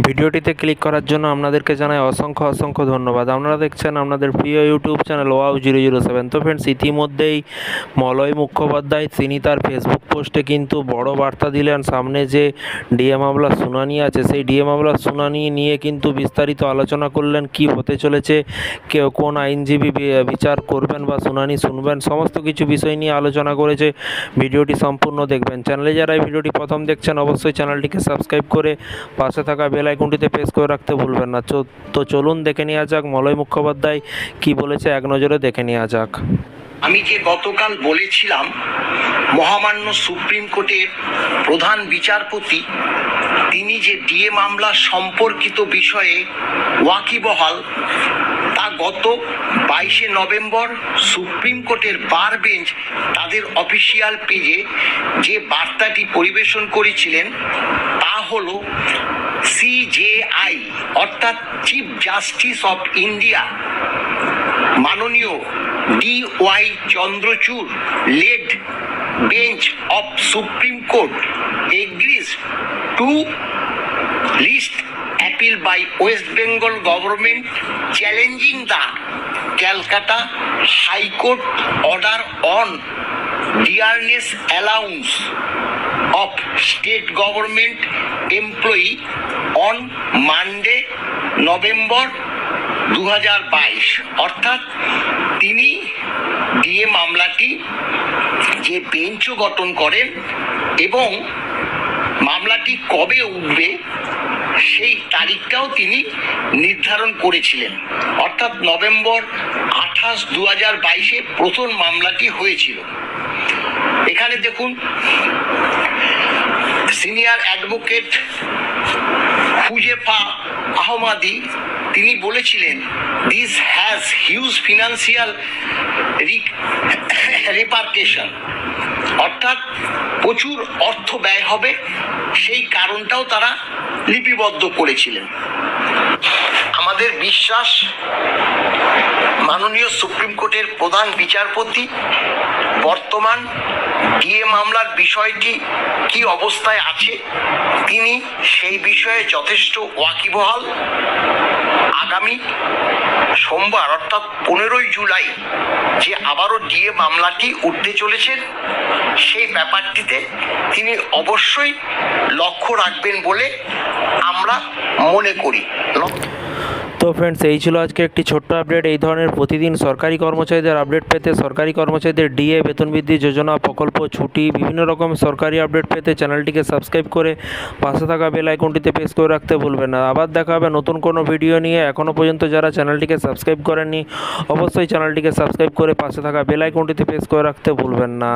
ভিডিওটিতে ক্লিক করার জন্য আপনাদেরকে জানাই অসংখ্য ধন্যবাদ। আপনারা দেখছেন আপনাদের প্রিয় ইউটিউব চ্যানেল wow007। তো ফ্রেন্ডস, ইতিমধ্যেই মলয় মুখোপাধ্যায় তিনি তার ফেসবুক পোস্টে কিন্তু বড় বার্তা দিলেন। সামনে যে ডিএ মামলার শুনানি আছে, সেই ডিএ মামলার শুনানি নিয়ে কিন্তু বিস্তারিত আলোচনা করলেন। কি হতে চলেছে, কোন আইনজীবী বিচার করবেন বা শুনানি শুনবেন, সমস্ত কিছু বিষয় নিয়ে আলোচনা করেছে। ভিডিওটি সম্পূর্ণ দেখবেন। চ্যানেলে যারা এই ভিডিওটি প্রথম দেখছেন অবশ্যই চ্যানেলটিকে সাবস্ক্রাইব করে পাশে থাকা বেল আইকনটিতে প্রেস করে রাখতে ভুলবেন না। তো চলুন দেখে নেওয়া যাক মলয় মুখোপাধ্যায় কি বলেছে, এক নজরে দেখে নেওয়া যাক। আমি যে গতকাল বলেছিলাম মহামান্য সুপ্রিম কোর্টের প্রধান বিচারপতি তিনি যে ডিএ মামলা সম্পর্কিত বিষয়ে ওয়াকিবহাল, তা গত 22শে নভেম্বর সুপ্রিম কোর্টের বার বেঞ্চ তাদের অফিসিয়াল পেজে যে বার্তাটি পরিবেশন করেছিলেন তা হলো সিজেআই অর্থাৎ চিফ জাস্টিস অফ ইন্ডিয়া মাননীয় DY Chandrachud led bench of Supreme Court agrees to list appeal by West Bengal government challenging the Calcutta High Court order on dearness allowance of state government employee on Monday, November 2022। অর্থাৎ তিনি DA মামলাটি যে বেঞ্চও গঠন করেন এবং মামলাটি কবে উঠবে সেই তারিখটাও তিনি নির্ধারণ করেছিলেন। অর্থাৎ নভেম্বর 28, 2022 প্রথম মামলাটি হয়েছিল। এখানে দেখুন সিনিয়র অ্যাডভোকেট হুজেফা আহমাদি তিনি বলেছিলেন this has huge financial repercussion, অর্থাৎ প্রচুর অর্থ ব্যয় হবে, সেই কারণটাও তারা লিপিবদ্ধ করেছিলেন। আমাদের বিশ্বাস মাননীয় সুপ্রিম কোর্টের প্রধান বিচারপতি বর্তমান ডিএ মামলার বিষয়টি কি অবস্থায় আছে তিনি সেই বিষয়ে যথেষ্ট ওয়াকিবহাল। আগামী সোমবার অর্থাৎ 15ই জুলাই যে আবারও ডিএ মামলাটি উঠতে চলেছেন সেই ব্যাপারটিতে তিনি অবশ্যই লক্ষ্য রাখবেন বলে আমরা মনে করি। তো ফ্রেন্ডস, এই ছিল আজকে একটি ছোট্ট আপডেট। এই ধরনের প্রতিদিন সরকারি কর্মচারীদের আপডেট পেতে, সরকারি কর্মচারীদের ডিএ, বেতন বৃদ্ধি যোজনা, প্রকল্প, ছুটি, বিভিন্ন রকম সরকারি আপডেট পেতে চ্যানেলটিকে সাবস্ক্রাইব করে পাশে থাকা বেল আইকনটিতে প্রেস করে রাখতে ভুলবেন না। আবার দেখা হবে নতুন কোনো ভিডিও নিয়ে। এখনও পর্যন্ত যারা চ্যানেলটিকে সাবস্ক্রাইব করেননি অবশ্যই চ্যানেলটিকে সাবস্ক্রাইব করে পাশে থাকা বেল আইকনটিতে প্রেস করে রাখতে ভুলবেন না।